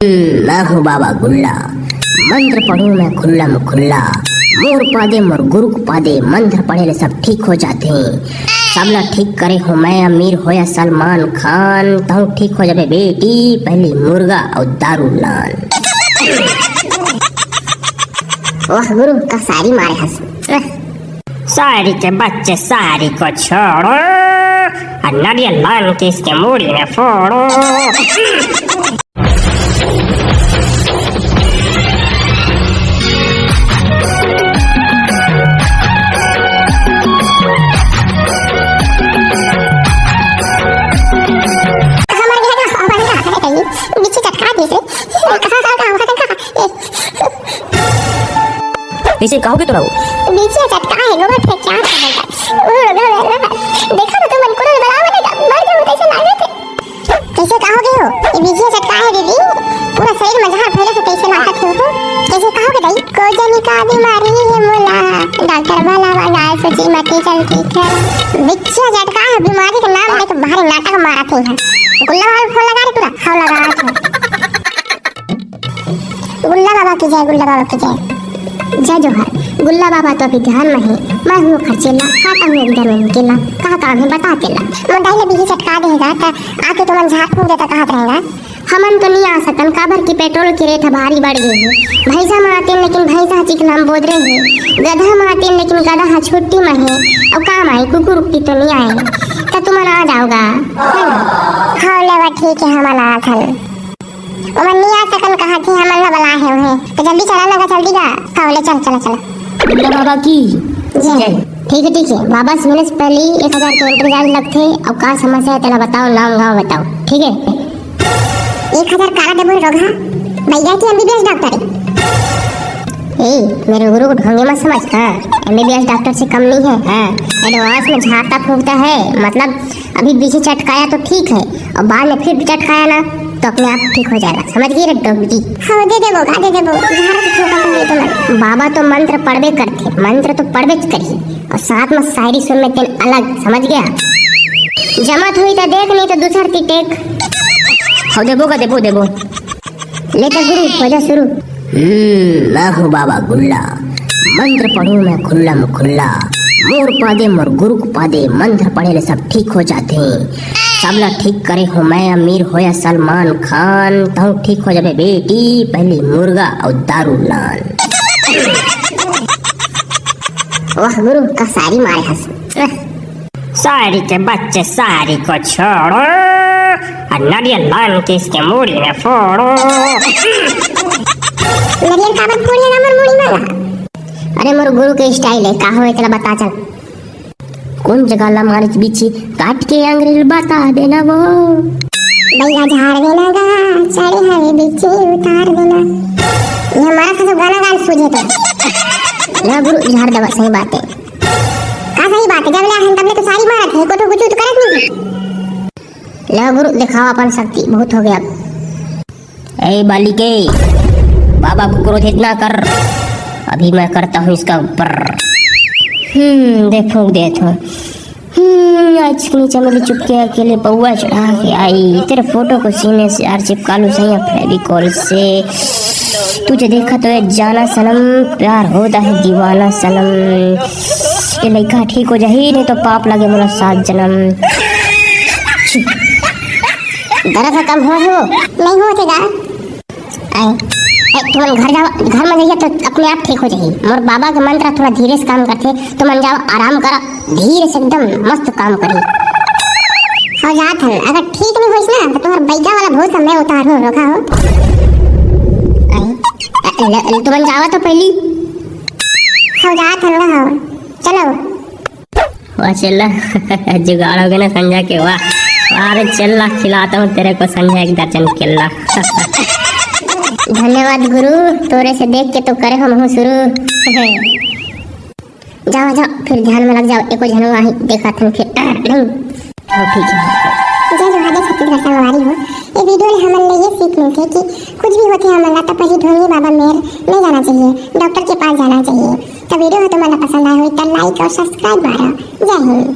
मैं हूँ बाबा गुल्ला, मंत्र पढ़ूं मैं खुल्ला मुखुल्ला। मोर पादे मोर गुरु पादे, मंत्र पढ़े ले सब ठीक हो जाते हैं। सबला ठीक करे हो मैं अमीर हो या सलमान खान, तो ठीक हो जाए बेटी पहली मुर्गा और दारू नान। वाह गुरु का सारी मारे हंस। सारी के बच्चे सारी को छोड़ो और नारियल लान के इसके मूड़ी में फोड़ो। इसे कहोगे तो नीचे चटका है गोबर फेंक क्या करेगा। देखो ना तुम को बड़ा बनेगा, मर जाओ कैसे लागे थे। कैसे कहोगे हो ये बीजे चटका है दीदी, पूरा शरीर में जहां फैले से कैसे लागत हो। कैसे कहोगे दाई को जनी का बीमारी है मोला, डॉक्टर भला वाला सोची मती चलती है। बीजे चटका है बीमारी का नाम लेके भारी नाटक मारते हैं। गुल्ला वाला फोन लगा रे पूरा खाओ लगा है। गुल्ला बाबा की जय, गुल्ला बाबा की जय। जय जोहर। गुल्ला बाबा तो अभी ध्यान में है, मैं हूँ खर्चेला, खाता हूँ एकदम में केला। कहाँ काम है बता तेला। मोटाई ले बीजी चटका देगा तो आके तुम झाड़ फूक देता कहाँ रहेगा। हमन तो नहीं आ सकन, काबर की पेट्रोल की रेट भारी बढ़ गई है। भैंसा मारते लेकिन भैंसा चिकना हम बोल रहे हैं, गधा मारते लेकिन गधा छुट्टी में है। अब काम आए कुकुर उक्की तो नहीं आए, तो तुम आ जाओगा। हाँ लेवा ठीक है, हम आ थल ओमन नहीं आ सकन कहा थी हमन ला बला है उन्हें, तो जल्दी चला लगा जल्दी का खाओ चल चला चला। गुल्ला बाबा की जय। ठीक है बाबा से मिलने से पहले 1000 के एंट्री चार्ज लगते। अब का समस्या है तेरा बताओ, नाम गाँव बताओ। ठीक है 1000 काला देबो रोगा भैया की एमबीबीएस डॉक्टर ए मेरे गुरु को ढोंगे मत समझ। हाँ एमबीबीएस डॉक्टर से कम नहीं है। हाँ एडवांस में झाड़ता फूकता है, मतलब अभी बीच चटकाया तो ठीक है और बाद में फिर चटकाया ना तो अपने आप ठीक हो जाएगा, समझ गई रे डॉक्टर। हाँ दे देबो झाड़ से फूका तो बाबा तो मंत्र पढ़बे करते, मंत्र तो पढ़बे करी और साथ में शायरी सुन में तेन अलग, समझ गया। जमत हुई तो देख नहीं तो दूसर ती टेक। हाँ देबो लेकर गुरु वजह शुरू। मैं हूँ बाबा गुल्ला, मंत्र पढ़ूं मैं खुल्ला मुखुल्ला। मोर पादे मोर गुरु पादे, मंत्र पढ़े ले सब ठीक हो जाते हैं। सबला ठीक करे हो मैं अमीर हो या सलमान खान, तो ठीक हो जाए बेटी पहली मुर्गा और दारू नान। वाह गुरु का सारी मारे हंस। सारी के बच्चे सारी को छोड़ो और नारियल लान के इसके मूड़ी में फोड़ो। नारियल का बात फोड़िएगा मोर मूड़ी में। अरे मोर गुरु के स्टाइल है, का हो चला बता चल। कौन जगह ला मारे बीची काट के अंग्रेज बता देना वो। भैया झाड़ देना गा चढ़े हवे बीची उतार देना। ये हमारा सब गाना गान सूझे तो ना गुरु झाड़ दवा, सही बात है। का सही बात है, जब ले हम तबले तो सारी मारत है, को तो कुछ करत नहीं। ले गुरु दिखाओ अपन शक्ति, बहुत हो गया। ए बालिके बाबा को क्रोधित ना कर, अभी मैं करता हूँ इसका ऊपर। देखो आज नीचे मेरी चुपके अकेले पौआ चढ़ा के आई, तेरे फोटो को सीने से यार चिपका लूं सही फेविकॉल से। तुझे देखा तो ये जाना सनम, प्यार होता है दीवाना सनम। ये लड़का ठीक हो जाही नहीं तो पाप लगे मेरा 7 जन्म। दर्द कम हो नहीं होतेगा। तुम घर में जाइए तो अपने आप ठीक हो जाएगी। मोर बाबा का मंत्र थोड़ा धीरे से काम करते, तो मन जाओ आराम करा, धीरे से एकदम मस्त काम करी। और जात है अगर ठीक नहीं होइस ना तो तुम्हारा बैजा वाला भूत मैं उतारू रोका हो। तुम जावा तो पहली हो जात है ना, हो चलो वाह चल जुगाड़ोगे ना संजय के। वाह अरे चल खिलाता हूँ तेरे को संजय एक दर्जन केला। धन्यवाद गुरु, तोरे से देख के तो करे हम शुरू। जाओ फिर ध्यान में लग जाओ, एको झनवा ही देखा था फिर नहीं। ठीक है। जय जोहार छत्तीसगढ़ से हमारी हो। ये वीडियो में हमने ये सीख मिलती कि कुछ भी होते हमारा तो पहले ढोंगी बाबा मेर नहीं जाना चाहिए, डॉक्टर के पास जाना चाहिए। तो वीडियो तुम्हारा पसंद आया हो तो लाइक और सब्सक्राइब मारो। जय हिंद।